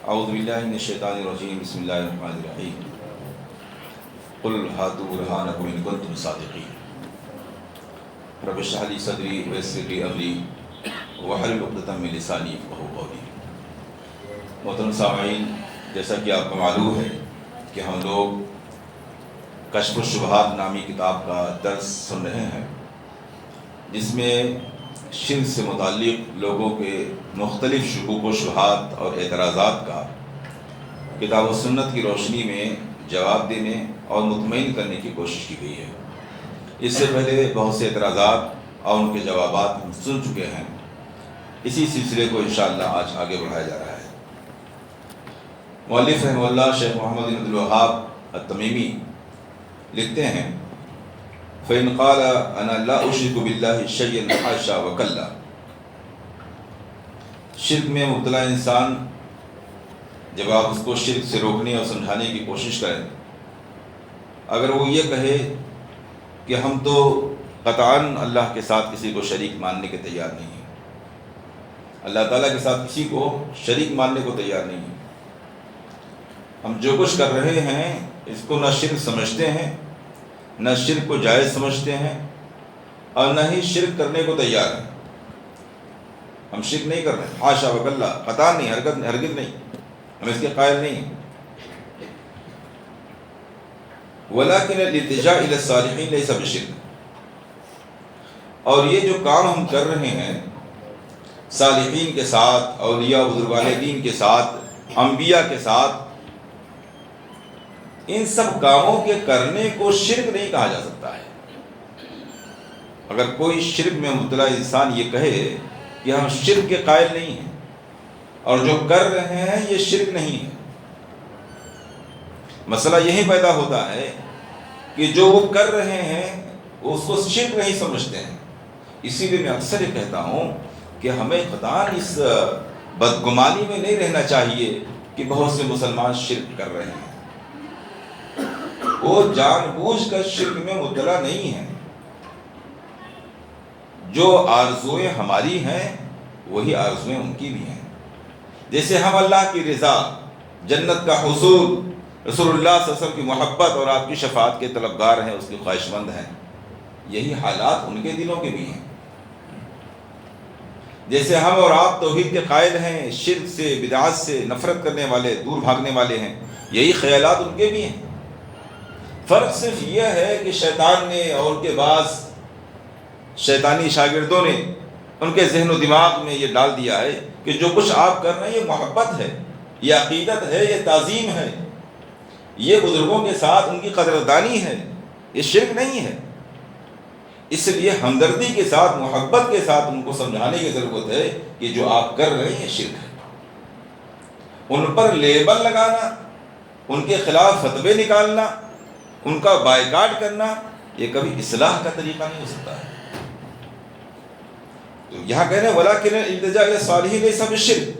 اعوذ باللہ من الشیطان الرجیم بسم اللہ الرحمن الرحیم قل ہاتوا برہانکم ان کنتم صادقین رب اشرح لی صدری ویسر لی امری واحلل عقدۃ من لسانی یفقہوا قولی۔ محترم سامعین، جیسا کہ آپ کو معلوم ہے کہ ہم لوگ کشف الشبہات نامی کتاب کا درس سن رہے ہیں، جس میں شرک سے متعلق لوگوں کے مختلف شکوک و شبہات اور اعتراضات کا کتاب و سنت کی روشنی میں جواب دینے اور مطمئن کرنے کی کوشش کی گئی ہے۔ اس سے پہلے بہت سے اعتراضات اور ان کے جوابات ہم سن چکے ہیں۔ اسی سلسلے کو انشاءاللہ آج آگے بڑھایا جا رہا ہے۔ مؤلف رحمہ اللہ شیخ محمد بن عبد الوہاب التمیمی لکھتے ہیں فَإِنْ قَالَ أَنَا لَا أُشْرِكُ بِاللَّهِ شَيْئًا حَاشَا وَكَلَّا۔ شرک میں مبتلا انسان جب آپ اس کو شرک سے روکنے اور سمجھانے کی کوشش کریں، اگر وہ یہ کہے کہ ہم تو قطعاً اللہ کے ساتھ کسی کو شریک ماننے کے تیار نہیں ہیں، اللہ تعالیٰ کے ساتھ کسی کو شریک ماننے کو تیار نہیں ہیں، ہم جو کچھ کر رہے ہیں اس کو نہ شرک سمجھتے ہیں، نہ شرک کو جائز سمجھتے ہیں، اور نہ ہی شرک کرنے کو تیار ہیں۔ ہم شرک نہیں کر رہے ہیں، حاشا وکلا، قطعاً نہیں، ہرگز نہیں، ہم اس کے قائل نہیں ہیں۔ وَلَكِنَ الِالتِّجَاءُ إِلَى الصَّالِحِينَ لَيْسَ بِشِرْكٍ۔ اور یہ جو کام ہم کر رہے ہیں صالحین کے ساتھ، اولیاء بزرگان دین کے ساتھ، انبیاء کے ساتھ، ان سب کاموں کے کرنے کو شرک نہیں کہا جا سکتا ہے۔ اگر کوئی شرک میں مبتلا انسان یہ کہے کہ ہم شرک کے قائل نہیں ہیں اور جو کر رہے ہیں یہ شرک نہیں ہے، مسئلہ یہی پیدا ہوتا ہے کہ جو وہ کر رہے ہیں وہ اس کو شرک نہیں سمجھتے ہیں۔ اسی لیے میں اکثر یہ کہتا ہوں کہ ہمیں قطعاً اس بدگمانی میں نہیں رہنا چاہیے کہ بہت سے مسلمان شرک کر رہے ہیں۔ وہ جان بوجھ کر شرک میں مبتلا نہیں ہیں۔ جو آرزوئیں ہماری ہیں وہی آرزوئیں ان کی بھی ہیں۔ جیسے ہم اللہ کی رضا، جنت کا حصول، رسول اللہ صلی اللہ علیہ وسلم کی محبت اور آپ کی شفاعت کے طلبگار ہیں، اس کے خواہش مند ہیں، یہی حالات ان کے دلوں کے بھی ہیں۔ جیسے ہم اور آپ توحید کے قائل ہیں، شرک سے، بدعات سے نفرت کرنے والے، دور بھاگنے والے ہیں، یہی خیالات ان کے بھی ہیں۔ فرق صرف یہ ہے کہ شیطان نے اور ان کے بعض شیطانی شاگردوں نے ان کے ذہن و دماغ میں یہ ڈال دیا ہے کہ جو کچھ آپ کر رہے ہیں یہ محبت ہے، یہ عقیدت ہے، یہ تعظیم ہے، یہ بزرگوں کے ساتھ ان کی قدردانی ہے، یہ شرک نہیں ہے۔ اس لیے ہمدردی کے ساتھ، محبت کے ساتھ ان کو سمجھانے کی ضرورت ہے کہ جو آپ کر رہے ہیں یہ شرک ہے۔ ان پر لیبل لگانا، ان کے خلاف فتوے نکالنا، ان کا بائیکاٹ کرنا، یہ کبھی اصلاح کا طریقہ نہیں ہو سکتا ہے۔ تو یہاں کہہ رہے ہیں وَلَكِنَ الِالتِّجَاءُ إِلَى الصَّالِحِينَ لَيْسَ بِالشِّرْكِ۔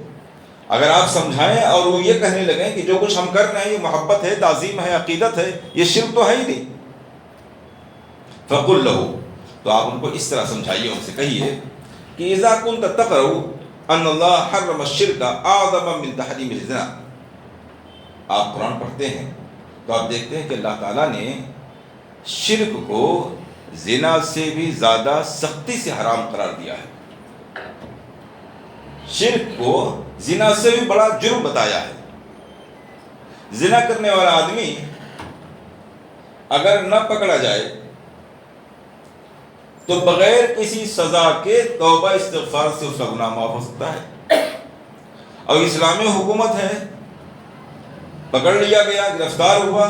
اگر آپ سمجھائیں اور وہ یہ کہنے لگیں کہ جو کچھ ہم کر رہے ہیں یہ محبت ہے، تعظیم ہے، عقیدت ہے، یہ شرک تو ہے ہی نہیں، فَقُلْ لَهُ، تو آپ ان کو اس طرح سمجھائیے، ان سے کہیے کہ اِذَا كُنْتَ تَقْرَؤُ أَنَّ اللَّهَ حَرَّمَ الشِّرْكَ أَعْظَمَ مِنْ تَحْرِيمِ الزِّنَا۔ آپ قرآن پڑھتے ہیں تو آپ دیکھتے ہیں کہ اللہ تعالیٰ نے شرک کو زنا سے بھی زیادہ سختی سے حرام قرار دیا ہے۔ شرک کو زنا سے بھی بڑا جرم بتایا ہے۔ زنا کرنے والا آدمی اگر نہ پکڑا جائے تو بغیر کسی سزا کے توبہ استغفار سے اس کا گناہ معاف ہو سکتا ہے۔ اور اسلامی حکومت ہے، پکڑ لیا گیا، گرفتار ہوا،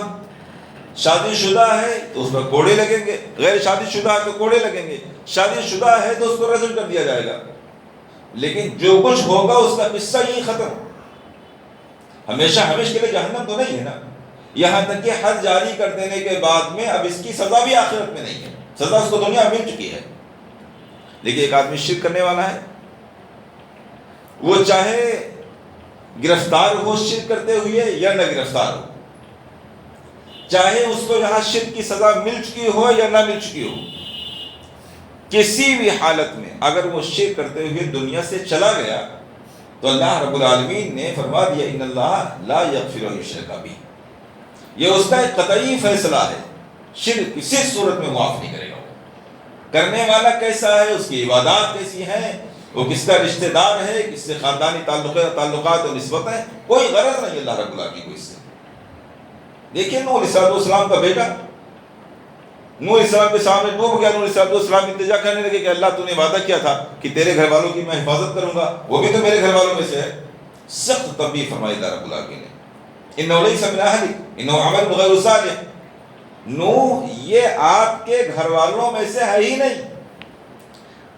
شادی شدہ ہے تو اس پر کوڑے لگیں گے، غیر شادی شدہ ہے تو کوڑے لگیں گے، شادی شدہ ہے تو اس کو رجم کر دیا جائے گا۔ لیکن جو کچھ ہوگا اس کا قصہ یہی ختم، ہمیشہ ہمیشہ کے لیے جہنم تو نہیں ہے نا۔ یہاں تک کہ حد جاری کر دینے کے بعد میں اب اس کی سزا بھی آخرت میں نہیں ہے، سزا اس کو دنیا میں مل چکی ہے۔ لیکن ایک آدمی شرک کرنے والا ہے، وہ چاہے گرفتار ہو شرک کرتے ہوئے یا نہ گرفتار ہو، چاہے اس کو یہاں شرک کی سزا مل چکی ہو یا نہ مل چکی ہو، کسی بھی حالت میں اگر وہ شرک کرتے ہوئے دنیا سے چلا گیا تو اللہ رب العالمین نے فرما دیا ان اللہ لا یغفر ان یشرک بہ، یہ اس کا ایک قطعی فیصلہ ہے، شرک کسی صورت میں معاف نہیں کرے گا۔ کرنے والا کیسا ہے، اس کی عبادات کیسی ہیں، وہ کس کا رشتہ دار ہے، کس سے خاندانی تعلقات اور نسبت ہے، کوئی غرض نہیں اللہ رب العالمین کو اس سے۔ دیکھیے نوح علیہ السلام کا بیٹا نوح علیہ السلام کے سامنے ڈوب گیا، نوح علیہ السلام التجا کرنے لگے کہ اللہ تو نے وعدہ کیا تھا کہ تیرے گھر والوں کی میں حفاظت کروں گا، وہ بھی تو میرے گھر والوں میں سے ہے۔ سخت تنبیہ فرمائی اللہ رب العالمین نے، انہ لیس من اہلک انہ عمل غیر صالح، نوح یہ آپ کے گھر والوں میں سے ہے ہی نہیں،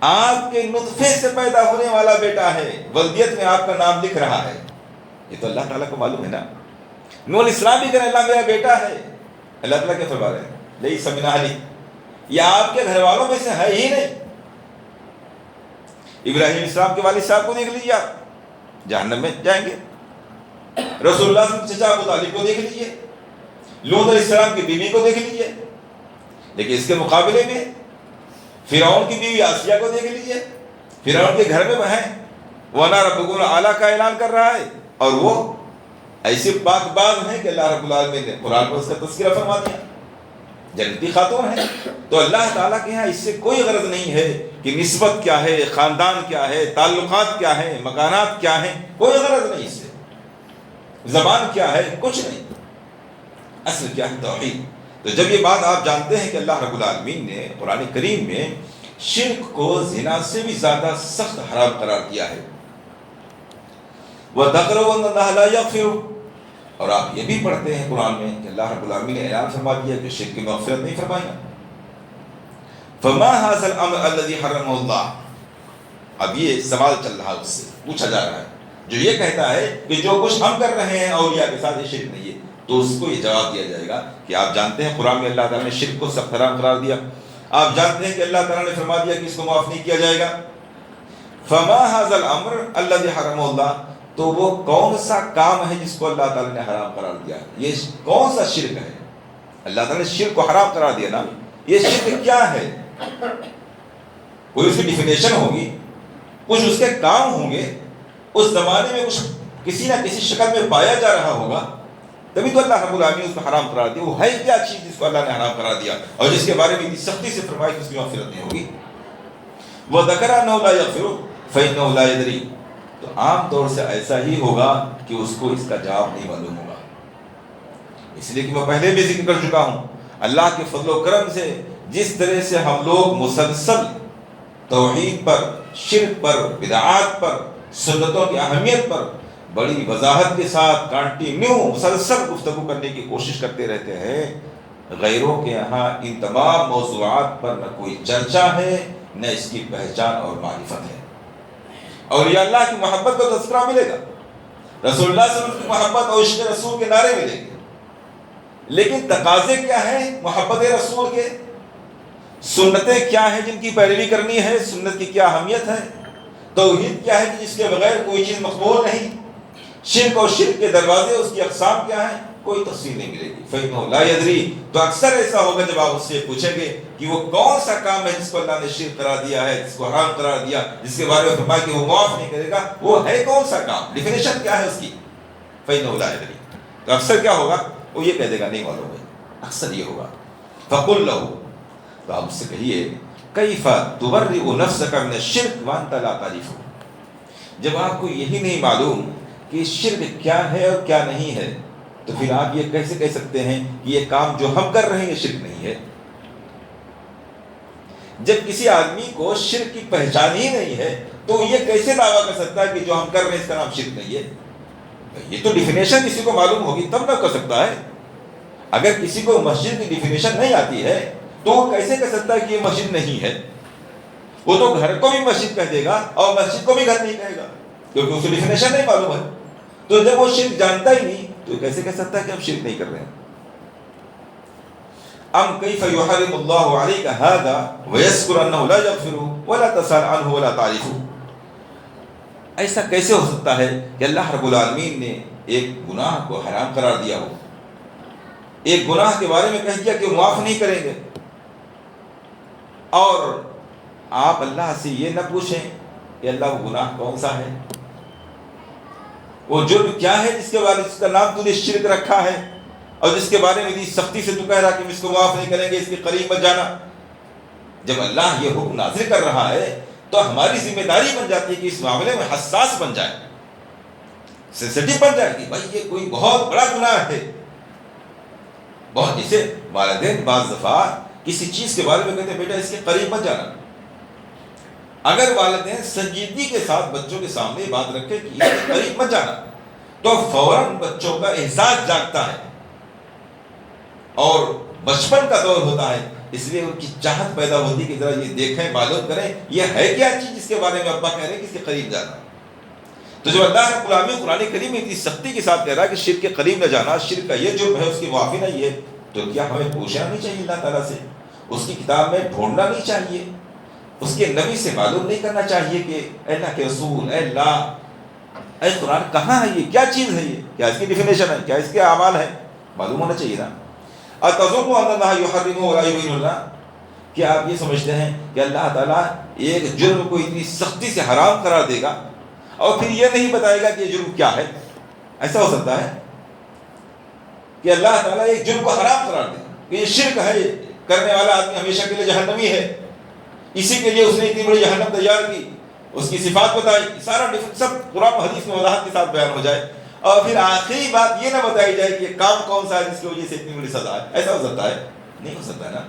آپ کے نطفے سے پیدا ہونے والا بیٹا ہے، ولدیت میں آپ کا نام لکھ رہا ہے۔ یہ تو اللہ تعالیٰ کو معلوم ہے نا۔ نوح علیہ السلام بھی کہنے اللہ میرا بیٹا ہے، اللہ تعالیٰ کیا فرما رہے ہیں، لیس من اہلک، یہ آپ کے گھر والوں میں سے ہے ہی نہیں۔ ابراہیم علیہ السلام کے والد صاحب کو دیکھ لیجیے، آپ جہنم میں جائیں گے۔ رسول اللہ صلی اللہ علیہ وسلم کے چچا ابو طالب کو دیکھ لیجیے، لوط علیہ السلام کی بیوی کو دیکھ لیجیے، لیکن اس کے مقابلے میں فرعون کی بیوی آسیہ کو دیکھ لیجیے، فرعون کے گھر میں بہن وَأَنَا رَبُّكُمُ الْأَعْلَىٰ کا اعلان کر رہا ہے، اور وہ ایسے پاک باز ہیں کہ اللہ رب العالمین نے قرآن میں اس کا تذکرہ فرما دیا، جنتی خاتون ہے۔ تو اللہ تعالیٰ کے یہاں اس سے کوئی غرض نہیں ہے کہ نسبت کیا ہے، خاندان کیا ہے، تعلقات کیا ہیں، مکانات کیا ہیں، کوئی غرض نہیں اس سے، زبان کیا ہے، کچھ نہیں، اصل کیا ہے توحید۔ تو جب یہ بات آپ جانتے ہیں کہ اللہ رب العالمین نے قرآن کریم میں شرک کو زنا سے بھی زیادہ سخت حرام قرار دیا ہے، وَذَكَرَ أَنَّ اللَّهَ لَا يَغْفِرُ، اور آپ یہ بھی پڑھتے ہیں قرآن میں کہ اللہ رب العالمین نے اعلان فرما دیا کہ شرک کی مغفرت نہیں فرمائے گا۔ فَمَا هَذَا الْأَمْرُ الَّذِي حَرَّمَهُ اللَّهُ، اب یہ سوال چل رہا ہے، اس سے پوچھا جا رہا ہے جو یہ کہتا ہے کہ جو کچھ ہم کر رہے ہیں اولیاء کے ساتھ یہ شرک نہیں ہے، تو اس کو یہ جواب دیا جائے گا کہ آپ جانتے ہیں قرآن میں اللہ تعالیٰ نے شرک کو سخت حرام قرار دیا، آپ جانتے ہیں کہ اللہ تعالیٰ نے فرما دیا کہ اس کو معاف نہیں کیا جائے گا۔ فَمَا هَذَا الْأَمْرُ الَّذِي حَرَّمَهُ اللَّهُ، تو وہ کون سا کام ہے جس کو اللہ تعالیٰ نے حرام قرار دیا، یہ کون سا شرک ہے؟ اللہ تعالیٰ نے شرک کو حرام قرار دیا نا، یہ شرک کیا ہے؟ کوئی اس کی ڈیفینیشن ہوگی، کچھ اس کے کام ہوں گے، اس زمانے میں کچھ کسی نہ کسی شکل میں پایا جا رہا ہوگا، تبھی تو اللہ رب العالمین اس کو حرام قرار دیا۔ وہ ہے کیا چیز جس کو اللہ نے حرام قرار دیا اور جس کے بارے میں اتنی سختی سے فرمائی کہ اس کی مغفرت نہیں ہوگی؟ وَذَكَرَ أَنَّهُ لَا يَغْفِرُ فَإِنَّهُ لَا يَدْرِي، تو عام طور سے ایسا ہی ہوگا کہ اس کو اس کا جواب نہیں معلوم ہوگا، اس لیے کہ میں پہلے بھی ذکر کر چکا ہوں اللہ کے فضل و کرم سے جس طرح سے ہم لوگ مسلسل توحید پر، شرک پر، بدعات پر، سنتوں کی اہمیت پر بڑی وضاحت کے ساتھ کنٹینیو مسلسل گفتگو کرنے کی کوشش کرتے رہتے ہیں، غیروں کے یہاں ان تمام موضوعات پر نہ کوئی چرچا ہے، نہ اس کی پہچان اور معرفت ہے۔ اور یہ اللہ کی محبت کا تذکرہ ملے گا، رسول اللہ صلی اللہ علیہ وسلم کی محبت اور عشق رسول کے نعرے ملیں گے، لیکن تقاضے کیا ہیں محبت رسول کے، سنتیں کیا ہیں جن کی پیروی کرنی ہے، سنت کی کیا اہمیت ہے، توحید کیا ہے کہ جس کے بغیر کوئی چیز مقبول نہیں، شرک اور شرک کے دروازے اس کی اقسام کیا ہیں، کوئی تفصیل نہیں ملے گی۔ فَإِنَّهُ لَا يَدْرِي، تو اکثر ایسا ہوگا جب آپ اس سے پوچھیں گے کہ وہ کون سا کام ہے جس کو اللہ نے شرک قرار دیا ہے، جس کو حرام قرار دیا، جس کے بارے میں فرمایا کہ وہ معاف نہیں کرے گا، وہ ہے کون سا کام، ڈیفینیشن کیا ہے اس کی، فَإِنَّهُ لَا يَدْرِي، تو اکثر کیا ہوگا، وہ یہ کہہ دے گا نہیں معلوم ہے، اکثر یہ ہوگا۔ فَقُلْ لَهُ، تو آپ اس سے کہیے كَيْفَ تُبَرِّئُ نَفْسَكَ مِنَ الشِّرْكِ وَأَنْتَ لَا تَعْرِفُ، جب آپ کو یہی نہیں معلوم کہ شرک کیا ہے اور کیا نہیں ہے، تو پھر آپ یہ کیسے کہہ سکتے ہیں کہ یہ کام جو ہم کر رہے ہیں یہ شرک نہیں ہے؟ جب کسی آدمی کو شرک کی پہچان ہی نہیں ہے تو یہ کیسے دعویٰ کر سکتا ہے کہ جو ہم کر رہے ہیں اس کا نام شرک نہیں ہے؟ یہ تو ڈیفینیشن کسی کو معلوم ہوگی تب نہ کر سکتا ہے۔ اگر کسی کو مسجد کی ڈیفینیشن نہیں آتی ہے تو وہ کیسے کہہ سکتا ہے کہ یہ مسجد نہیں ہے؟ وہ تو گھر کو بھی مسجد کہہ دے گا اور مسجد کو بھی گھر نہیں کہے گا، کیونکہ اس کو ڈیفینیشن نہیں معلوم ہے۔ تو جب وہ شرک جانتا ہی نہیں تو کیسے کہہ سکتا ہے کہ ہم شرک نہیں کر رہے ہیں؟ ام کیف یحرم اللہ علیک ھذا ویذکر انہ لا یغفر ولا تسأل عنہ ولا تعرف، ایسا کیسے ہو سکتا ہے کہ اللہ رب العالمین نے ایک گناہ کو حرام قرار دیا ہو، ایک گناہ کے بارے میں کہہ دیا کہ وہ معاف نہیں کریں گے، اور آپ اللہ سے یہ نہ پوچھیں کہ اللہ وہ گناہ کون سا ہے؟ وہ جرم کیا ہے جس کے بارے اس کا نام تو نے شرک رکھا ہے، اور جس کے بارے میں اتنی سختی سے تو کہہ رہا کہ ہم اس کو معاف نہیں کریں گے، اس کے قریب مت جانا۔ جب اللہ یہ حکم نازل کر رہا ہے تو ہماری ذمہ داری بن جاتی ہے کہ اس معاملے میں حساس بن جائے، سینسٹیو بن جائے کہ بھائی یہ کوئی بہت بڑا گناہ ہے۔ بہت جسے والدین بعض دفعہ کسی چیز کے بارے میں کہتے ہیں بیٹا اس کے قریب مت جانا، اگر والدین سنجیدگی کے ساتھ بچوں کے سامنے بات رکھے کہ اس کے قریب مت جانا تو فوراً بچوں کا احساس جاگتا ہے، اور بچپن کا دور ہوتا ہے، اس لیے ان کی چاہت پیدا ہوتی ہے کہ ذرا یہ دیکھیں، معلوم کریں یہ ہے کیا چیز جس کے بارے میں ابا کہہ رہے ہیں کہ اس کے قریب جانا۔ تو جو اللہ رب العالمین قرآن کریم میں اتنی سختی کے ساتھ کہہ رہا ہے کہ شرک کے قریب نہ جانا، شرک کا یہ جرم ہے، اس کی معافی نہیں ہے، تو کیا ہمیں پوچھنا نہیں چاہیے اللہ تعالیٰ سے؟ اس کی کتاب میں ڈھونڈنا نہیں چاہیے؟ اس کے نبی سے معلوم نہیں کرنا چاہیے کہ اے اللہ کے رسول، اے اللہ، اے قرآن کہاں ہے یہ، کیا چیز ہے یہ، کیا اس کی ڈیفینیشن ہے، کیا اس کے اعمال ہیں؟ معلوم ہونا چاہیے نا۔ اتظن ان اللہ یحرم ولا یبین اللہ، کیا آپ یہ سمجھتے ہیں کہ اللہ تعالیٰ ایک جرم کو اتنی سختی سے حرام قرار دے گا اور پھر یہ نہیں بتائے گا کہ یہ جرم کیا ہے؟ ایسا ہو سکتا ہے کہ اللہ تعالیٰ ایک جرم کو حرام قرار دے کہ یہ شرک ہے، کرنے والا آدمی ہمیشہ کے لیے جہنمی ہے، اسی کے لیے اس نے اتنی بڑی جہنم تیار کی، اس کی صفات بتائی، سارا سب قرآن و حدیث میں وضاحت کے ساتھ بیان ہو جائے، اور پھر آخری بات یہ نہ بتائی جائے کہ یہ کام کون سا ہے جس کی وجہ سے اتنی بڑی سزا ہے؟ ایسا ہو سکتا ہے؟ نہیں ہو سکتا ہے نا۔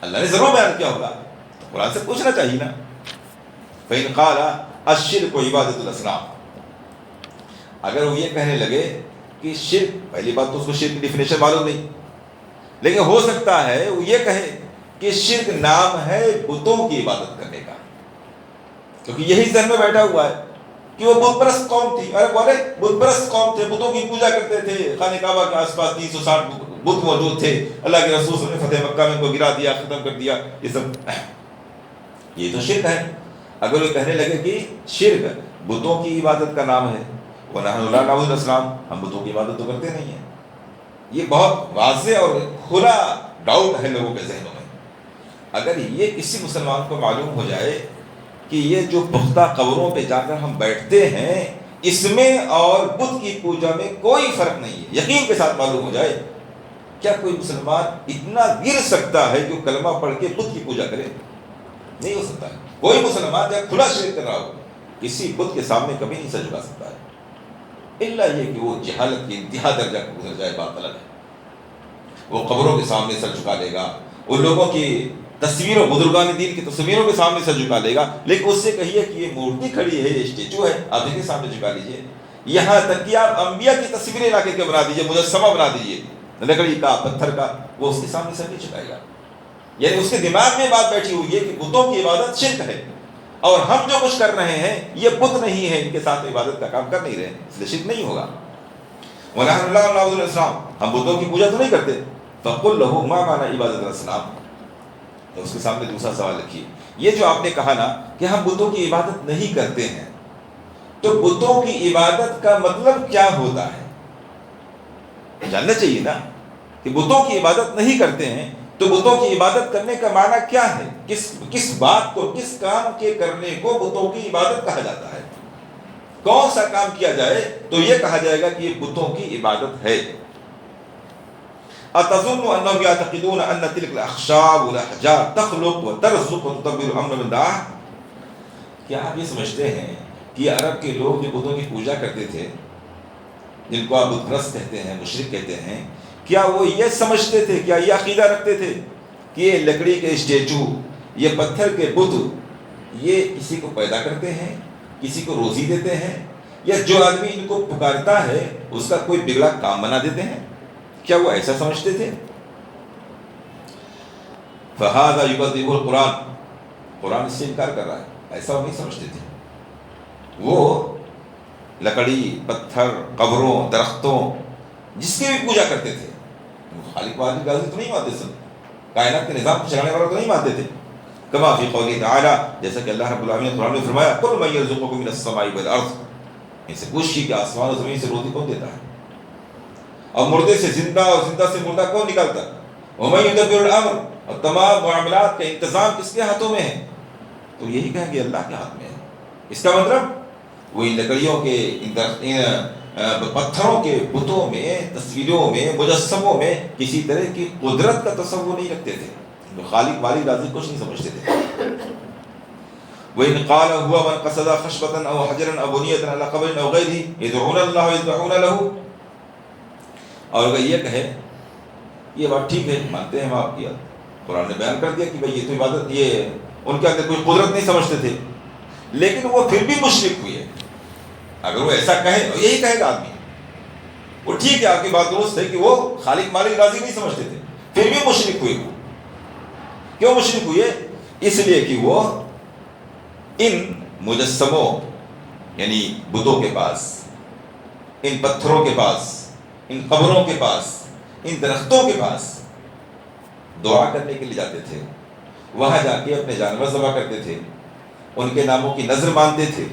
اللہ نے ضرور بیان کیا ہوگا، تو قرآن سے پوچھنا چاہیے نا۔ فَإِنْ قَالَ الشِّرْكُ عِبَادَةُ الْأَصْنَامِ، اگر وہ یہ کہنے لگے کہ شرک، پہلی بات تو اس کو شرک کی ڈیفینیشن معلوم نہیں، لیکن ہو سکتا ہے وہ یہ کہے کہ شرک نام ہے بتوں کی عبادت کرنے کا، کیونکہ یہی ذہن میں بیٹھا ہوا ہے کہ وہ بت پرست قوم تھی، ارے بولے بت پرست قوم تھے، بتوں کی پوجا کرتے تھے، خانہ کعبہ کے آس پاس 360 بت موجود تھے، اللہ کے رسول صلی اللہ علیہ وسلم نے فتح مکہ میں ان کو گرا دیا، ختم کر دیا، یہ سب یہ تو شرک ہے۔ اگر وہ کہنے لگے کہ شرک بتوں کی عبادت کا نام ہے، وَنَحْنُ لَا نَعْبُدُ الْأَصْنَامَ، ہم بتوں کی عبادت تو کرتے نہیں ہیں، یہ بہت واضح اور کھلا ڈاؤٹ ہے لوگوں کے ذہنوں میں۔ اگر یہ کسی مسلمان کو معلوم ہو جائے کہ یہ جو پختہ قبروں پہ جا کر ہم بیٹھتے ہیں اس میں اور بت کی پوجا میں کوئی فرق نہیں ہے، یقین کے ساتھ معلوم ہو جائے، کیا کوئی مسلمان اتنا گر سکتا ہے کہ وہ کلمہ پڑھ کے بت کی پوجا کرے؟ نہیں ہو سکتا ہے۔ کوئی مسلمان جب کھلا شرک کر رہا ہو کسی بت کے سامنے کبھی نہیں سر جھکا سکتا ہے، الا یہ کہ وہ جہالت کی انتہا درجہ کو گزر جائے، بات الگ ہے۔ وہ قبروں کے سامنے سر جھکا لے گا، ان لوگوں کی تصویروں، بزرگان دین کی تصویروں کے سامنے سر جھکا لے گا، لیکن اس سے کہیے کہ یہ مورتی کھڑی ہے، یہ اسٹیچو ہے، آپ ان کے سامنے جھکا لیجئے، یہاں تک کہ آپ انبیاء کی تصویریں لا کے بنا دیجئے، مجسمہ بنا دیجئے لکڑی کا، پتھر کا، وہ اس کے سامنے سر نہیں جھکائے گا۔ یعنی اس کے دماغ میں بات بیٹھی ہوئی ہے کہ بتوں کی عبادت شرک ہے، اور ہم جو کچھ کر رہے ہیں یہ بت نہیں ہے، ان کے ساتھ عبادت کا کام کر نہیں رہے، اس لیے شرک نہیں ہوگا۔ وَنَحْنُ لَا نَعْبُدُ الْأَصْنَامَ، ہم بتوں کی پوجا تو نہیں کرتے۔ فَقُلْ لَهُ مَا مَعْنَى عِبَادَةُ الْأَصْنَامِ، تو اس کے سامنے دوسرا سوال رکھیے، یہ جو آپ نے کہا نا کہ ہم بتوں کی عبادت نہیں کرتے ہیں، تو بتوں کی عبادت کا مطلب کیا ہوتا ہے؟ جاننا چاہیے نا کہ بتوں کی عبادت نہیں کرتے ہیں تو بتوں کی عبادت کرنے کا معنی کیا ہے؟ کس بات کو، کس کام کے کرنے کو بتوں کی عبادت کہا جاتا ہے؟ کون سا کام کیا جائے تو یہ کہا جائے گا کہ یہ بتوں کی عبادت ہے؟ أَتَظُنُّ أَنَّهُمْ يَعْتَقِدُونَ أَنَّ تِلْكَ الْأَخْشَابُ وَالْأَحْجَارُ تَخْلُقُ وَتَرْزُقُ وَتُدَبِّرُ أَمْرَ مِنْ دَاعٍ، کیا آپ یہ سمجھتے ہیں کہ عرب کے لوگ جو بتوں کی پوجا کرتے تھے، جن کو آپ بت پرست کہتے ہیں، مشرک کہتے ہیں، کیا وہ یہ سمجھتے تھے، کیا یہ عقیدہ رکھتے تھے کہ یہ لکڑی کے اسٹیچو، یہ پتھر کے بت، یہ کسی کو پیدا کرتے ہیں، کسی کو روزی دیتے ہیں، یا جو آدمی ان کو پکارتا ہے اس کا کوئی بگڑا کام بنا دیتے ہیں؟ کیا وہ ایسا سمجھتے تھے؟ فَهَذَا يُكَذِّبُ الْقُرْآنَ، قرآن اس سے انکار کر رہا ہے، ایسا وہ نہیں سمجھتے تھے۔ وہ لکڑی، پتھر، قبروں، درختوں، جس کی بھی پوجا کرتے تھے، خالق واحد غازی تو نہیں مانتے، سب کائنات کے نظام کو چلانے والا تو نہیں مانتے تھے۔ کما فی قوله تعالی، جیسا کہ اللہ رب العالمین نے قرآن میں فرمایا، قُلْ مَن يَرْزُقُكُم مِّنَ السَّمَاءِ وَالْأَرْضِ، ان سے پوچھیے کہ آسمان اور زمین سے روزی کون دیتا ہے، اور مردے سے زندہ اور زندہ سے مردہ کون نکالتا ہے، وَمَن يُدَبِّرُ الْأَمْرَ، اور تمام معاملات کا انتظام کس کے ہاتھوں میں ہے؟ تو یہی کہیں گے اللہ کے ہاتھ میں ہے۔ اس کا مطلب وہ ان لکڑیوں کے، ان پتھروں کے بتوں میں، تصویروں میں، مجسموں میں کسی طرح کی قدرت کا تصور نہیں رکھتے تھے، خالق مالک رازق کچھ نہیں سمجھتے تھے۔ وَإِنْ قَالَ هُوَ مَنْ قَصَدَ خَشْبَةً أَوْ حَجَرًا أَوْ بُنْيَةً عَلَى قَبْرٍ أَوْ غَيْرِهِ يَدْعُونَ اللَّهَ وَيَسْجُدُونَ لَهُ، اور اگر یہ کہے یہ بات ٹھیک ہے، مانتے ہیں ہم آپ کی، قرآن نے بیان کر دیا کہ بھئی یہ تو عبادت، یہ ان کے اندر کوئی قدرت نہیں سمجھتے تھے، لیکن وہ پھر بھی مشرک ہوئے۔ اگر وہ ایسا کہے، یہی کہے گا آدمی، وہ ٹھیک ہے، آپ کی بات درست ہے کہ وہ خالق مالک رازق نہیں سمجھتے تھے، پھر بھی مشرک ہوئے۔ وہ کیوں مشرک ہوئے؟ اس لیے کہ وہ ان مجسموں یعنی بتوں کے پاس، ان پتھروں کے پاس، ان قبروں کے پاس، ان درختوں کے پاس دعا کرنے کے لیے جاتے تھے، وہاں جا کے اپنے جانور ذبح کرتے تھے، ان کے ناموں کی نظر مانتے تھے،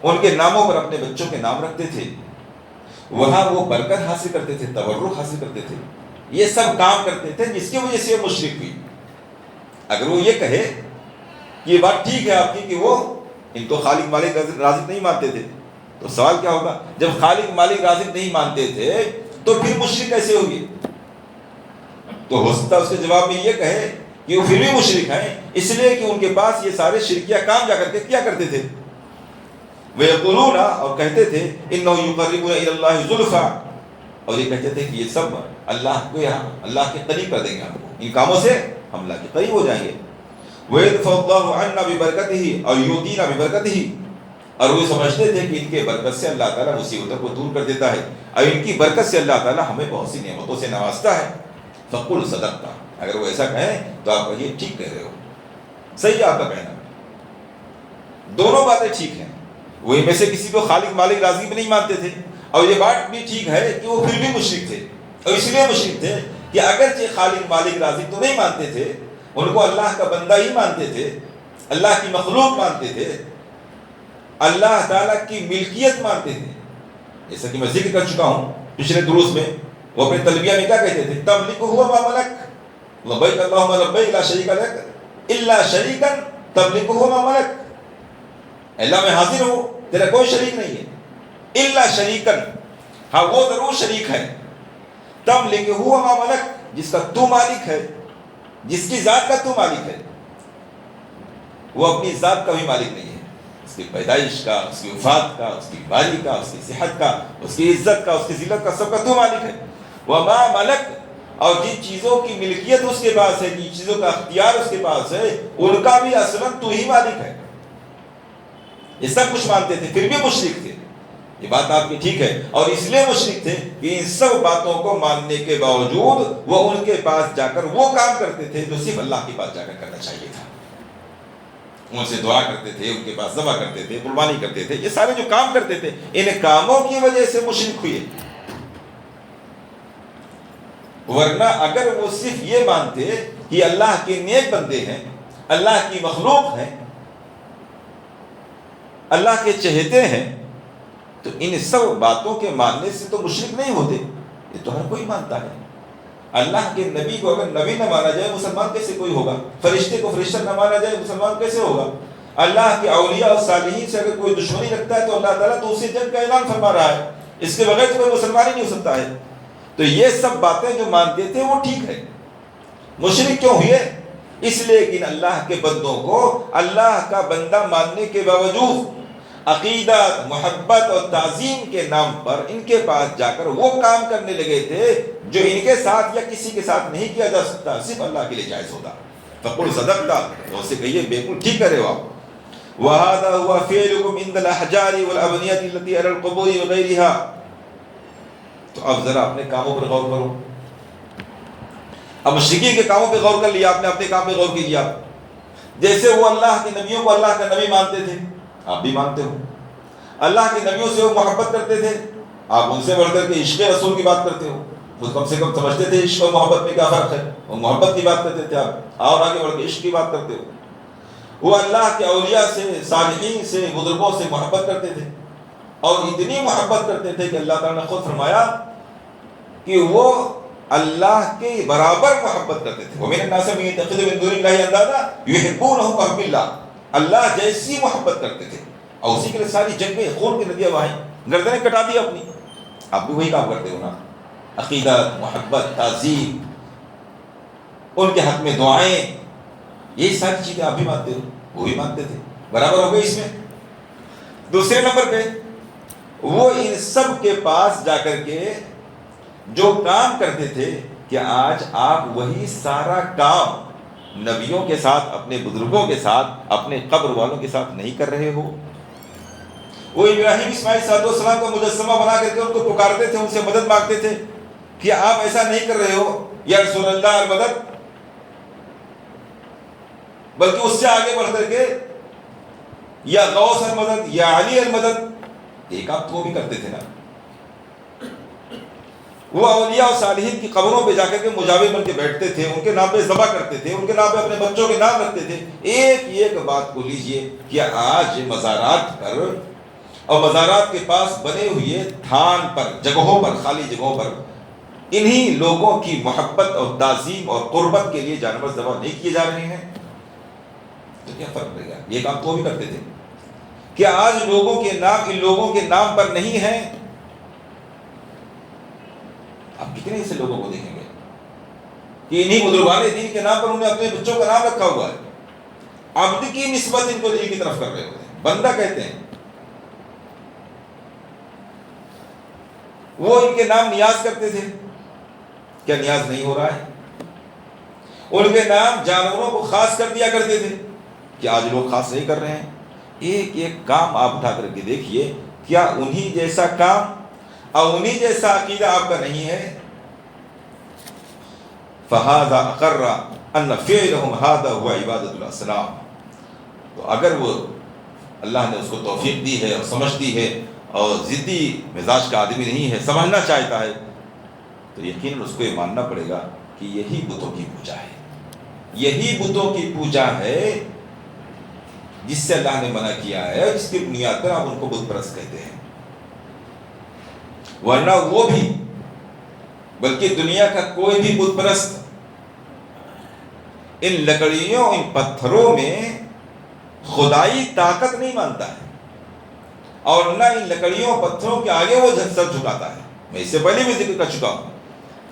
ان کے ناموں پر اپنے بچوں کے نام رکھتے تھے، وہاں وہ برکت حاصل کرتے تھے، تبرک حاصل کرتے تھے، یہ سب کام کرتے تھے جس کی وجہ سے وہ مشرک ہوئی۔ اگر وہ یہ کہے یہ بات ٹھیک ہے آپ کی کہ وہ ان کو خالق مالک رازق نہیں مانتے تھے، تو سوال کیا ہوگا؟ جب خالق مالک رازق نہیں مانتے تھے تو پھر مشرک کیسے ہوگی؟ تو ہو سکتا ہے اس کے جواب میں یہ کہے کہ وہ پھر بھی مشرک ہیں اس لیے کہ ان کے پاس یہ سارے شرکیہ کام جا کر کے کیا کرتے تھے، وَيَقُولُونَ، اور کہتے تھے إِنَّهُ يُقَرِّبُونَ إِلَى اللَّهِ زُلْفَىٰ، اور یہ کہتے تھے کہ یہ سب اللہ کو یہاں اللہ کے قریب کر دیں گے، ہم کو ان کاموں سے ہم اللہ کے قریب ہو جائیں گے۔ وَيَدْفَعُ اللَّهُ عَنَّا بِبَرَكَتِهِ أَوْ يُؤْتِينَا بِبَرَكَتِهِ، اور وہ سمجھتے تھے کہ ان کے برکت سے اللہ تعالیٰ مصیبتوں کو دور کر دیتا ہے، اور ان کی برکت سے اللہ تعالیٰ ہمیں بہت سی نعمتوں سے نوازتا ہے۔ فَقُلْ صَدَقْتَ، اگر وہ ایسا کہیں تو آپ کہیے ٹھیک کہہ رہے ہو، صحیح ہے آپ کا کہنا، دونوں باتیں ٹھیک ہیں۔ وہ میں سے کسی کو خالق مالک رازق بھی نہیں مانتے تھے، اور یہ بات بھی ٹھیک ہے کہ وہ پھر بھی مشرک تھے، اور اس لیے مشرک تھے کہ اگرچہ خالق مالک رازق تو نہیں مانتے تھے، ان کو اللہ کا بندہ ہی مانتے تھے، اللہ کی مخلوق مانتے تھے، اللہ تعالیٰ کی ملکیت مانتے تھے، جیسا کہ میں ذکر کر چکا ہوں پچھلے دروس میں۔ وہ اپنے تلبیہ میں کیا کہتے تھے؟ تملکہ ما ملک، لبیک اللہم لبیک لا شریک لک الا شریکا تملکہ ما ملک، اللہ میں حاضر ہوں، تیرا کوئی شریک نہیں ہے، الا شریکن، ہاں وہ ضرور شریک ہے، تملکہ ما ملک، جس کا تو مالک ہے، جس کی ذات کا تو مالک ہے، وہ اپنی ذات کا بھی مالک نہیں ہے، اس کی پیدائش کا، اس کی وفات کا، اس کی بیماری کا، اس کی صحت کا، اس کی عزت کا، اس کی ذلت کا، سب کا تو مالک ہے۔ وما ملک، اور جن چیزوں کی ملکیت اس کے پاس ہے، جن چیزوں کا اختیار اس کے پاس ہے، ان کا بھی اصلاً تو ہی مالک ہے۔ یہ سب کچھ مانتے تھے، پھر بھی مشرک تھے، یہ بات آپ کی ٹھیک ہے، اور اس لیے مشرک تھے کہ ان سب باتوں کو ماننے کے باوجود وہ ان کے پاس جا کر وہ کام کرتے تھے جو صرف اللہ کے پاس جا کر کرنا چاہیے تھا، ان سے دعا کرتے تھے، ان کے پاس ذبح کرتے تھے، قربانی کرتے تھے، یہ سارے جو کام کرتے تھے ان کاموں کی وجہ سے مشرک ہوئے۔ ورنہ اگر وہ صرف یہ مانتے کہ اللہ کے نیک بندے ہیں، اللہ کی مخلوق ہیں، اللہ کے چہتے ہیں، تو ان سب باتوں کے ماننے سے تو مشرک نہیں ہوتے، یہ تو ہر کوئی مانتا ہے۔ اللہ کے نبی کو اگر نبی نہ مانا جائے مسلمان کیسے کوئی ہوگا؟ فرشتے کو فرشتہ نہ مانا جائے مسلمان کیسے ہوگا؟ اللہ کے اولیاء اور صالحین سے اگر کوئی دشمنی رکھتا ہے تو اللہ تعالیٰ تو اسے جنگ کا اعلان فرما رہا ہے، اس کے بغیر تو کوئی مسلمان ہی نہیں ہو سکتا ہے۔ تو یہ سب باتیں جو مانتے تھے وہ ٹھیک ہے، مشرک کیوں ہوئے؟ اس لیے کہ اللہ کے بندوں کو اللہ کا بندہ ماننے کے باوجود عقیدت، محبت اور تعظیم کے نام پر ان کے پاس جا کر وہ کام کرنے لگے تھے جو ان کے ساتھ یا کسی کے ساتھ نہیں کیا جا سکتا، صرف اللہ کے لیے جائز ہوتا۔ فقل صدقت، تو اسے کہیے بالکل ٹھیک کر رہے ہو آپ۔ وَهَذَا هُوَ فِعْلُكُمْ عِنْدَ الْأَحْجَارِ وَالْأَبْنِيَةِ الَّتِي عَلَى الْقُبُورِ وَغَيْرِهَا۔ تو اب ذرا اپنے کاموں پر غور کرو، اب مشرکین کے کاموں پہ غور کر لیا آپ نے، اپنے کام پہ غور کیجیے آپ۔ جیسے وہ اللہ کے نبیوں کو اللہ کا نبی مانتے تھے، آپ بھی مانتے ہو، اللہ کے نبیوں سے وہ محبت کرتے تھے، آپ ان سے بڑھ کر کے عشق رسول کی بات کرتے ہو، وہ کم سے کم سمجھتے تھے عشق اور محبت میں کیا فرق ہے، وہ محبت کی بات کرتے تھے آپ، اور آگے بڑھ کے عشق کی بات کرتے ہو۔ وہ اللہ کے اولیاء سے، صالحین سے، بزرگوں سے محبت کرتے تھے، اور اتنی محبت کرتے تھے کہ اللہ تعالیٰ نے خود فرمایا کہ وہ اللہ کے برابر محبت کرتے تھے۔ وَمِنَ النَّاسِ مَن يَتَّخِذُ مِن دُونِ اللَّهِ أَندَادًا يُحِبُّونَهُمْ كَحُبِّ اللَّهِ، اللہ جیسی محبت کرتے تھے، اور اسی کے لیے ساری جنگیں خون کی ندیاں بہائیں۔ گردنیں کٹا دی اپنی. آپ بھی وہی کام کرتے ہو نا. عقیدت، محبت، تعظیم، ان کے حق میں دعائیں، یہی ساری چیزیں آپ بھی مانتے ہو، وہ بھی مانتے تھے. برابر ہو گئے اس میں. دوسرے نمبر پہ وہ ان سب کے پاس جا کر کے جو کام کرتے تھے کہ آج آپ وہی سارا کام نبیوں کے ساتھ، اپنے بزرگوں کے ساتھ، اپنے قبر والوں کے ساتھ نہیں کر رہے ہو. وہ ابراہیم اسماعیل صاحب السلام کو مجسمہ بنا کر کے ان کو پکارتے تھے، ان سے مدد مانگتے تھے کہ آپ ایسا نہیں کر رہے ہو یا رسول اللہ المدد، بلکہ اس سے آگے بڑھ کر کے یا غوث المدد یا علی المدد، ایک آپ تو وہ بھی کرتے تھے نا. وہ اولیاء اور صالحین کی قبروں پہ جا کر کے مجاور بن کے بیٹھتے تھے، ان کے نام پہ ذبح کرتے تھے، ان کے نام پہ اپنے بچوں کے نام رکھتے تھے. ایک بات کو لیجئے کہ آج مزارات پر اور مزارات کے پاس بنے ہوئے تھان پر، جگہوں پر، خالی جگہوں پر انہی لوگوں کی محبت اور تعظیم اور قربت کے لیے جانور ذبح نہیں کیے جا رہے ہیں، تو کیا فرق پڑے گا؟ یہ کام تو بھی کرتے تھے. کیا آج لوگوں کے نام ان لوگوں کے نام پر نہیں ہیں؟ آپ کتنے ایسے لوگوں کو دیکھیں گے کہ انہی بزرگان دین کے نام پر انہوں نے اپنے بچوں کا نام رکھا ہوا ہے. عبد کی نسبت ان کو دین کی طرف کر رہے ہوتے ہیں، بندہ کہتے ہیں. وہ ان کے نام نیاز کرتے تھے، کیا نیاز نہیں ہو رہا ہے؟ ان کے نام جانوروں کو خاص کر دیا کرتے تھے، کہ آج لوگ خاص نہیں کر رہے ہیں. ایک کام آپ اٹھا کر کے دیکھیے، کیا انہی جیسا کام اور انہی جیسا عقیدہ آپ کا نہیں ہے؟ فَهَذَا أَقَرَّ أَنَّ فِعْلَهُمْ هَذَا هُوَ عِبَادَةُ الْأَصْنَامِ. تو اگر وہ اللہ نے اس کو توفیق دی ہے اور سمجھ دی ہے اور ضدی مزاج کا آدمی نہیں ہے، سمجھنا چاہتا ہے، تو یقیناً اس کو یہ ماننا پڑے گا کہ یہی بتوں کی پوجا ہے، یہی بتوں کی پوجا ہے جس سے اللہ نے منع کیا ہے، جس کی بنیاد پر آپ ان کو بت پرست کہتے ہیں. ورنہ وہ بھی، بلکہ دنیا کا کوئی بھی بت پرست ان لکڑیوں، ان پتھروں میں خدائی طاقت نہیں مانتا ہے، اور نہ ان لکڑیوں پتھروں کے آگے وہ سر جھکاتا ہے. میں اس سے پہلے بھی ذکر کر چکا ہوں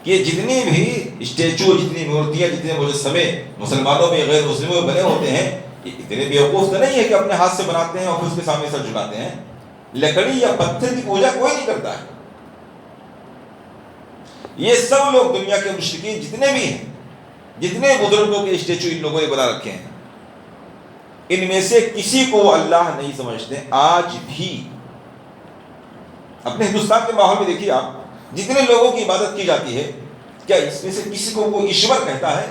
کہ جتنی بھی اسٹیچو، جتنی مورتیاں، جتنے مجسمے مسلمانوں میں غیر مسلموں میں بنے ہوتے ہیں، یہ اتنے بیوقوف تو نہیں ہے کہ اپنے ہاتھ سے بناتے ہیں اور پھر اس کے سامنے سر جھکاتے ہیں. لکڑی یا پتھر کی پوجا کوئی نہیں کرتا ہے. یہ سب لوگ دنیا کے مشرکین جتنے بھی ہیں، جتنے بزرگوں کے اسٹیچو ان لوگوں نے بنا رکھے ہیں، ان میں سے کسی کو اللہ نہیں سمجھتے. آج بھی اپنے ہندوستان کے ماحول میں دیکھیے آپ، جتنے لوگوں کی عبادت کی جاتی ہے، کیا اس میں سے کسی کو کوئی ایشور کہتا ہے؟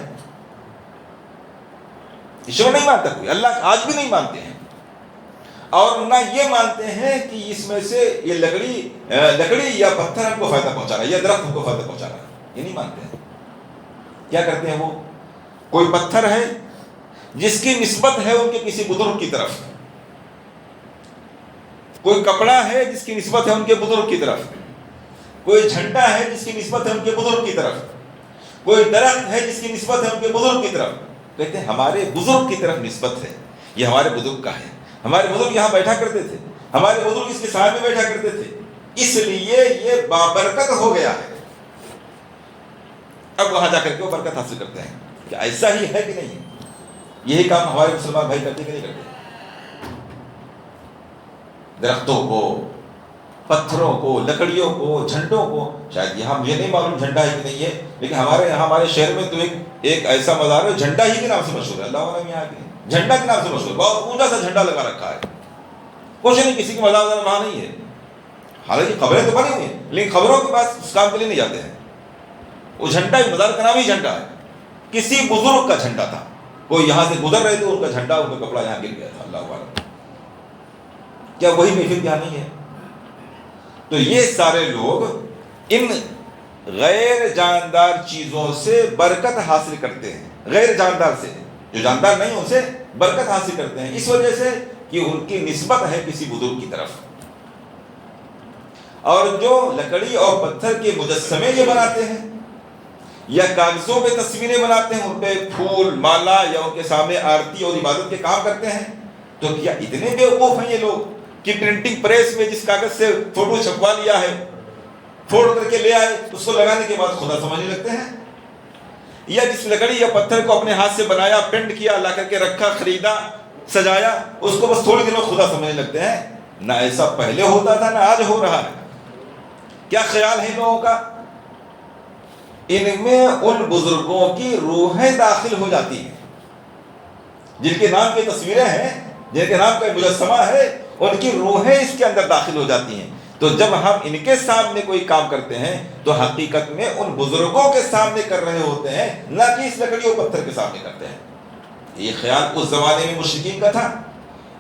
ایشور نہیں مانتا کوئی، اللہ آج بھی نہیں مانتے ہیں. اور نہ یہ مانتے ہیں کہ اس میں سے یہ لکڑی یا پتھر ہم کو فائدہ پہنچا رہا ہے یا درخت ہم کو فائدہ پہنچا رہا ہے، یہ نہیں مانتے ہیں. کیا کرتے ہیں وہ؟ کوئی پتھر ہے جس کی نسبت ہے ان کے کسی بزرگ کی طرف، کوئی کپڑا ہے جس کی نسبت ہے ان کے بزرگ کی طرف، کوئی جھنڈا ہے جس کی نسبت ہے ان کے بزرگ کی طرف، کوئی درخت ہے جس کی نسبت ہے ان کے بزرگ کی طرف. کہتے ہیں ہمارے بزرگ کی طرف نسبت ہے، یہ ہمارے بزرگ کا ہے، ہمارے بزرگ یہاں بیٹھا کرتے تھے، ہمارے بزرگ اس کے سائے میں بیٹھا کرتے تھے، اس لیے یہ بابرکت ہو گیا ہے. اب وہاں جا کر کے وہ برکت حاصل کرتے ہیں. کہ ایسا ہی ہے کہ نہیں؟ یہی کام ہمارے مسلمان بھائی کرتے کہ نہیں کرتے؟ درختوں کو، پتھروں کو، لکڑیوں کو، جھنڈوں کو، شاید یہاں مجھے نہیں معلوم جھنڈا ہے کہ نہیں ہے، لیکن ہمارے یہاں ہمارے شہر میں تو ایک ایسا مزار ہے جھنڈا ہی کے نام سے مشہور ہے. اللہ عالم یہاں کے جھنڈا کے نام سے مشہور، بہت اونچا سا جھنڈا لگا رکھا ہے. کچھ نہیں، کسی کی مزار وہاں نہیں ہے. حالانکہ خبریں تو بنی ہوئی ہیں، لیکن خبروں کے پاس اس کام کے لیے نہیں جاتے ہیں. وہ جھنڈا ہی، مزار کا نام ہی جھنڈا ہے. کسی بزرگ کا جھنڈا تھا، کوئی یہاں سے گزر رہے تھے، ان کا جھنڈا، ان کا کپڑا یہاں گر گیا تھا. اللہ عالم. کیا وہی محفل یہاں نہیں ہے؟ تو یہ سارے لوگ ان غیر جاندار چیزوں سے برکت حاصل کرتے ہیں. غیر جاندار سے، جو جاندار نہیں ان سے برکت حاصل کرتے ہیں، اس وجہ سے کہ ان کی نسبت ہے کسی بزرگ کی طرف. اور جو لکڑی اور پتھر کے مجسمے یہ بناتے ہیں یا کاغذوں پہ تصویریں بناتے ہیں، ان پہ پھول مالا یا ان کے سامنے آرتی اور عبادت کے کام کرتے ہیں، تو کیا اتنے بیوقوف ہیں یہ لوگ کہ پرنٹنگ پریس میں جس کاغذ سے فوٹو چھپوا لیا ہے پھوڑ کر کے لے آئے، اس کو لگانے کے بعد خدا سمجھنے لگتے ہیں، یا جس لکڑی یا پتھر کو اپنے ہاتھ سے بنایا، پینٹ کیا، لا کر کے رکھا، خریدا، سجایا، اس کو بس تھوڑی دیر میں خدا سمجھنے لگتے ہیں۔ نہ ایسا پہلے ہوتا تھا، نہ آج ہو رہا ہے۔ کیا خیال ہے ان لوگوں کا؟ ان میں ان بزرگوں کی روحیں داخل ہو جاتی ہیں جن کے نام کی تصویریں ہیں، جن کے نام کا مجسمہ ہے، ان کی روحیں اس کے اندر داخل ہو جاتی ہیں۔ تو جب ہم ان کے سامنے کوئی کام کرتے ہیں تو حقیقت میں ان بزرگوں کے سامنے کر رہے ہوتے ہیں، نہ کہ اس لکڑی و پتھر کے سامنے کرتے ہیں۔ یہ خیال اس زمانے میں مشرکین کا تھا،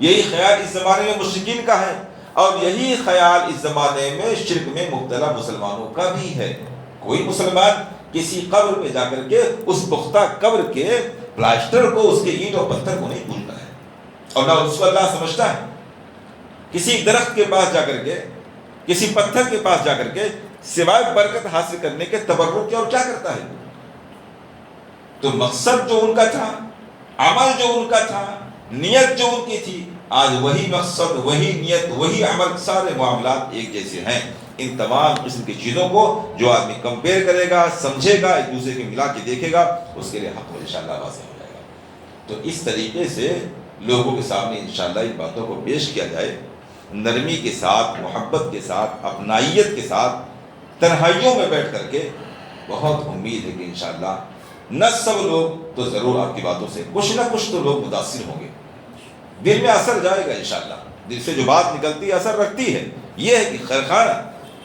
یہی خیال اس زمانے میں مشرکین کا ہے، اور یہی خیال اس زمانے میں شرک میں مبتلا مسلمانوں کا بھی ہے۔ کوئی مسلمان کسی قبر میں جا کر کے اس پختہ قبر کے پلاسٹر کو، اس کے اینٹ اور پتھر کو نہیں پوجتا ہے، اور نہ اس کو اللہ سمجھتا ہے۔ کسی درخت کے پاس جا کر کے، کسی پتھر کے پاس جا کر کے سوائے برکت حاصل کرنے کے تبرک کیا اور کیا کرتا ہے؟ تو مقصد جو ان کا تھا، عمل جو ان کا تھا، نیت جو ان کی تھی، آج وہی مقصد، وہی نیت، وہی عمل، سارے معاملات ایک جیسے ہیں۔ ان تمام قسم کی چیزوں کو جو آدمی کمپیئر کرے گا، سمجھے گا، ایک دوسرے کے ملا کے دیکھے گا، اس کے لیے حق انشاءاللہ واضح ہو جائے گا۔ تو اس طریقے سے لوگوں کے سامنے انشاءاللہ ان باتوں کو پیش کیا جائے، نرمی کے ساتھ، محبت کے ساتھ، اپنائیت کے ساتھ، تنہائیوں میں بیٹھ کر کے۔ بہت امید ہے کہ انشاءاللہ نہ سب لوگ تو ضرور آپ کی باتوں سے کچھ نہ کچھ تو لوگ متاثر ہوں گے، دل میں اثر جائے گا انشاءاللہ۔ دل سے جو بات نکلتی ہے اثر رکھتی ہے۔ یہ ہے کہ خیرخانہ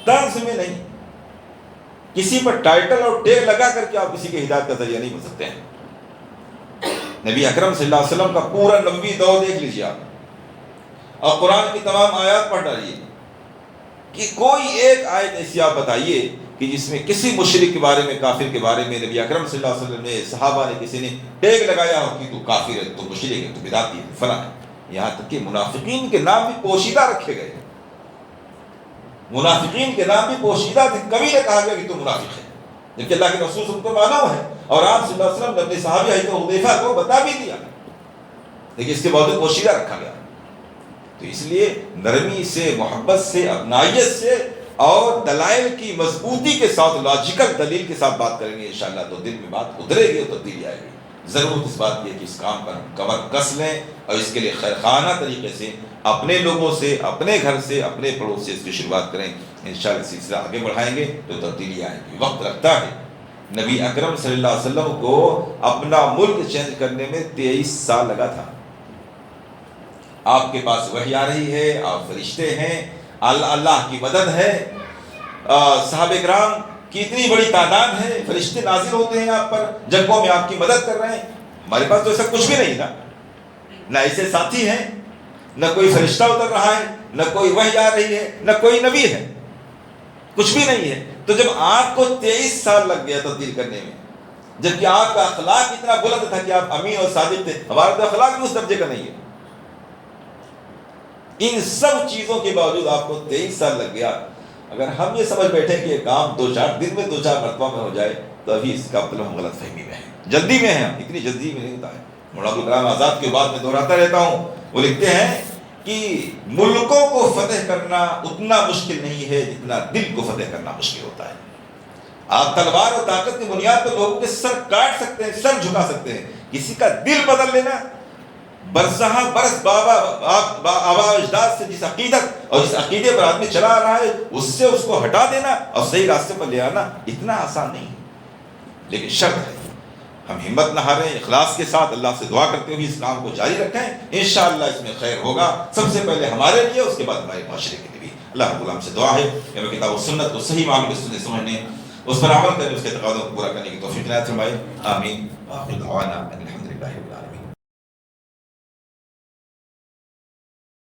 طنز میں نہیں، کسی پر ٹائٹل اور ٹیگ لگا کر کے آپ کسی کی ہدایت کا ذریعہ نہیں بن سکتے ہیں۔ نبی اکرم صلی اللہ علیہ وسلم کا پورا نبوی دور دیکھ لیجیے آپ، اور قرآن کی تمام آیات پڑھ ڈالیے، کہ کوئی ایک آیت ایسی آپ بتائیے کہ جس میں کسی مشرک کے بارے میں، کافر کے بارے میں نبی اکرم صلی اللہ علیہ وسلم نے، صحابہ نے، کسی نے ٹیگ لگایا ہو کہ تو کافر ہے، تو مشرک ہے، تو بدعتی ہے، فلاں ہے۔ یہاں تک کہ منافقین کے نام بھی پوشیدہ رکھے گئے، منافقین کے نام بھی پوشیدہ تھے، کبھی نہ کہا گیا کہ تو منافق ہے، جبکہ اللہ کے رسول ان کو معلوم ہے، اور آپ صلی اللہ علیہ وسلم نے اپنے صحابی حضرت حذیفہ کو بتا بھی دیا، لیکن اس کے باوجود پوشیدہ رکھا گیا۔ تو اس لیے نرمی سے، محبت سے، اپنائیت سے، اور دلائل کی مضبوطی کے ساتھ، لاجیکل دلیل کے ساتھ بات کریں گے انشاءاللہ، تو دل میں بات اترے گی اور تبدیلی آئے گی۔ ضرورت اس بات کی ہے کہ اس کام پر ہم کمر کس لیں، اور اس کے لیے خیرخانہ طریقے سے اپنے لوگوں سے، اپنے گھر سے، اپنے پڑوس سے اس کی شروعات کریں۔ انشاءاللہ سلسلہ آگے بڑھائیں گے تو تبدیلی آئے گی۔ وقت لگتا ہے، نبی اکرم صلی اللہ علیہ وسلم کو اپنا ملک چینج کرنے میں 23 سال لگا تھا۔ آپ کے پاس وحی آ رہی ہے، آپ فرشتے ہیں، اللہ کی مدد ہے، صحابہ کرام کی اتنی بڑی تعداد ہے، فرشتے نازل ہوتے ہیں آپ پر، جنگوں میں آپ کی مدد کر رہے ہیں۔ ہمارے پاس تو ایسا کچھ بھی نہیں تھا، نہ ایسے ساتھی ہیں، نہ کوئی فرشتہ اتر رہا ہے، نہ کوئی وحی آ رہی ہے، نہ کوئی نبی ہے، کچھ بھی نہیں ہے۔ تو جب آپ کو 23 سال لگ گیا تبدیل کرنے میں، جبکہ آپ کا اخلاق اتنا بلند تھا کہ آپ امین اور صادق تھے، ہمارا تو اخلاق بھی اس درجے کا نہیں ہے، ان سب چیزوں کے باوجود آپ کو 23 سال لگ گیا۔ اگر ہم یہ سمجھ بیٹھے کہ یہ کام 2-4 دن میں 2-4 مرتبہ میں ہو جائے تو ابھی اس کا مطلب ہم غلط فہمی میں ہیں، جلدی میں ہیں، اتنی جلدی میں نہیں ہوتا ہے۔ مولانا عبدالکلام آزاد کے بعد میں دہراتا رہتا ہوں، وہ لکھتے ہیں کہ ملکوں کو فتح کرنا اتنا مشکل نہیں ہے جتنا دل کو فتح کرنا مشکل ہوتا ہے۔ آپ تلوار اور طاقت کی بنیاد پر لوگوں کے سر کاٹ سکتے ہیں، سر جھکا سکتے ہیں، کسی کا دل بدل لینا، برسہ برس آبا اجداد سے جس عقیدت اور جس عقیدے پر آدمی چلا آ رہا ہے اس سے اس کو ہٹا دینا اور صحیح راستے پر لے آنا اتنا آسان نہیں ہے، لیکن شرط ہے ہم ہمت نہ ہاریں، اخلاص کے ساتھ اللہ سے دعا کرتے ہوئے اس کام کو جاری رکھیں، انشاءاللہ اس میں خیر ہوگا، سب سے پہلے ہمارے لیے، اس کے بعد ہمارے معاشرے کے لیے بھی۔ اللہ رب العالمین سے دعا ہے کہ ہمیں کتاب و سنت کو صحیح معنوں میں سننے سمجھنے، اس پر عمل کرنے، اس کے تقاضوں کو پورا کرنے کی توفیق عنایت فرمائے، آمین۔ وآخر دعوانا ان الحمد للہ رب العالمین۔